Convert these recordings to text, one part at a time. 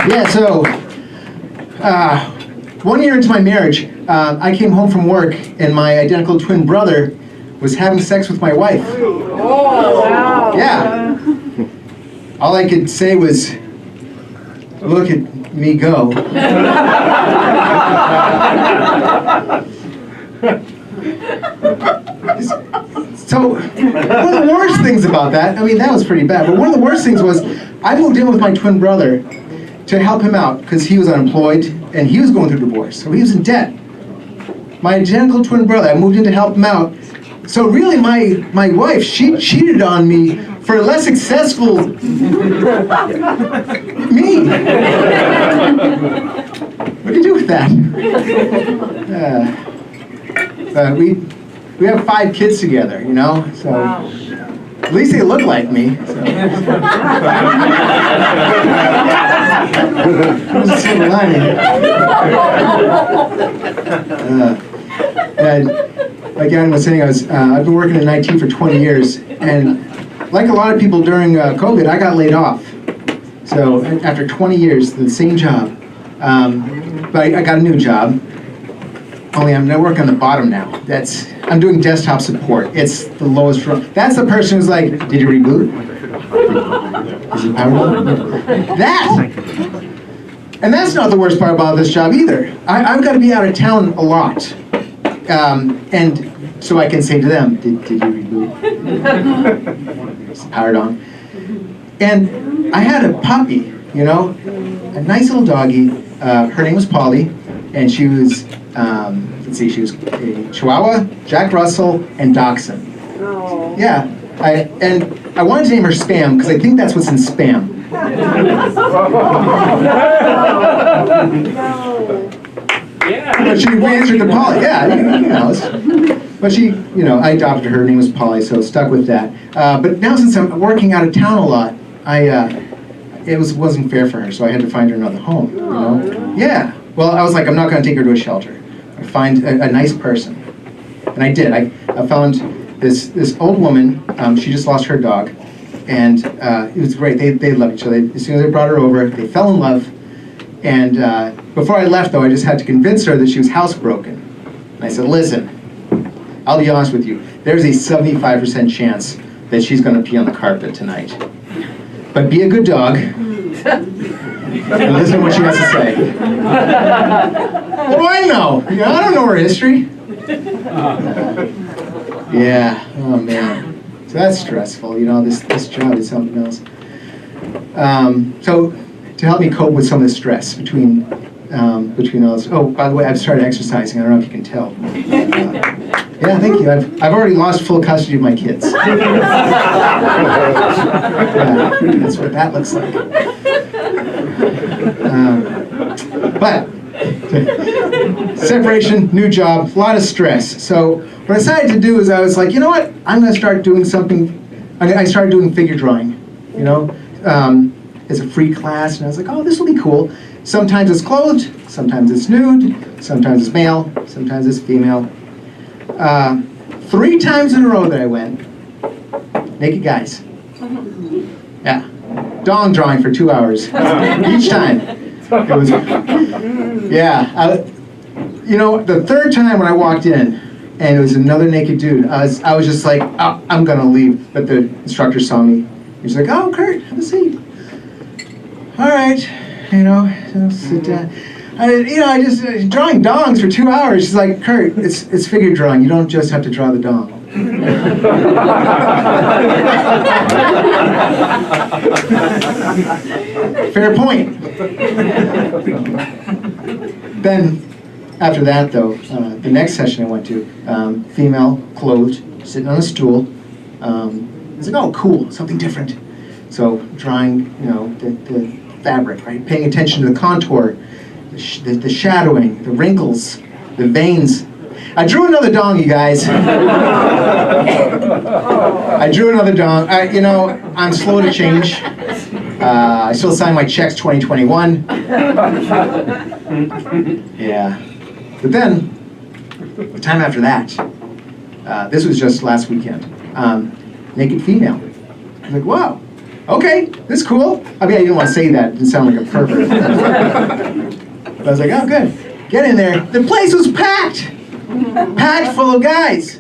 Yeah, so 1 year into my marriage, I came home from work and my identical twin brother was having sex with my wife. Oh, wow. Yeah. All I could say was, look at me go. So, one of the worst things about that, I mean, that was pretty bad, but one of the worst things was I moved in with my twin brother to help him out because he was unemployed and he was going through divorce, so he was in debt. My identical twin brother, I moved in to help him out. So really, my wife, she cheated on me for a less successful me. What do you do with that? We have 5 kids together, you know, so Wow. at least they look like me. So. There's a silver lining. And like Adam was saying, I've been working in IT for 20 years, and like a lot of people during COVID, I got laid off. So after 20 years, the same job, but I got a new job. Only I'm not working on the bottom now. I'm doing desktop support. It's the lowest rung. That's the person who's like, did you reboot? Is it powered on? That! And that's not the worst part about this job either. I've got to be out of town a lot. And so I can say to them, did you reboot? Is it powered on? And I had a puppy, you know, a nice little doggy. Her name was Polly, and she was, she was a Chihuahua, Jack Russell, and Dachshund. Oh. Yeah, and I wanted to name her Spam because I think that's what's in Spam. But she answered to Polly. Yeah, you know. But she, you know, I adopted her. Her name was Polly, so stuck with that. But now since I'm working out of town a lot, it wasn't fair for her, so I had to find her another home. You know? Yeah. Well, I was like, I'm not going to take her to a shelter. I find a nice person, and I did. I found this old woman. She just lost her dog, and it was great. They loved each other. As soon as I brought her over, they fell in love. And before I left, though, I just had to convince her that she was housebroken. And I said, listen, I'll be honest with you. There's a 75% chance that she's going to pee on the carpet tonight. But be a good dog. And listen to what she has to say. What do I know? You know, I don't know her history. Yeah. Oh man. So that's stressful. You know, this job is something else. So to help me cope with some of the stress between all this. Oh, by the way, I've started exercising. I don't know if you can tell. Yeah, thank you. I've already lost full custody of my kids. Yeah, that's what that looks like. But separation, new job, a lot of stress. So what I decided to do is I was like, you know what? I'm going to start doing something. I started doing figure drawing. You know, it's a free class, and I was like, oh, this will be cool. Sometimes it's clothed, sometimes it's nude, sometimes it's male, sometimes it's female. 3 times in a row that I went, naked guys. Yeah, dong drawing for 2 hours each time. It was, yeah. You know, the 3rd time when I walked in, and it was another naked dude, I was just like, oh, I'm gonna leave. But the instructor saw me. He's like, oh, Kurt, have a seat. All right, you know, sit down. I just drawing dongs for 2 hours. She's like, Kurt, it's figure drawing. You don't just have to draw the dong. Fair point. Then, after that, though, the next session I went to, female, clothed, sitting on a stool. I was like, oh, cool, something different. So drawing, you know, the fabric, right? Paying attention to the contour, the shadowing, the wrinkles, the veins. I drew another dong, you guys. I drew another dong. You know, I'm slow to change. I still sign my checks 2021. Yeah. But then, the time after that, this was just last weekend, naked female. I was like, wow, okay, this is cool. I mean, I didn't want to say that. It didn't sound like a pervert. But I was like, oh, good. Get in there. The place was packed. Packed full of guys.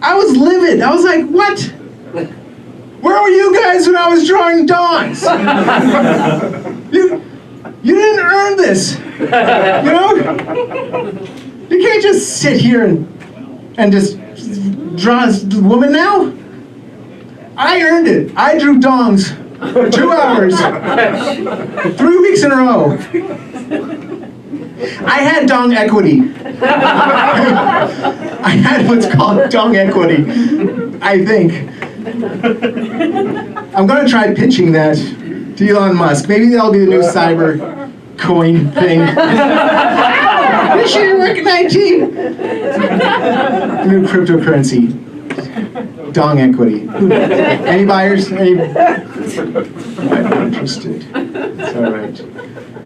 I was livid. I was like, what? Where were you guys when I was drawing dongs? You didn't earn this. You know? You can't just sit here and just draw a woman now. I earned it. I drew dongs for 2 hours, 3 weeks in a row. I had dong equity. I had what's called dong equity, I think. I'm going to try pitching that to Elon Musk. Maybe that'll be the new cyber coin thing. This year, work 19. New cryptocurrency. Dong equity. Any buyers? Any? I'm not interested. It's all right.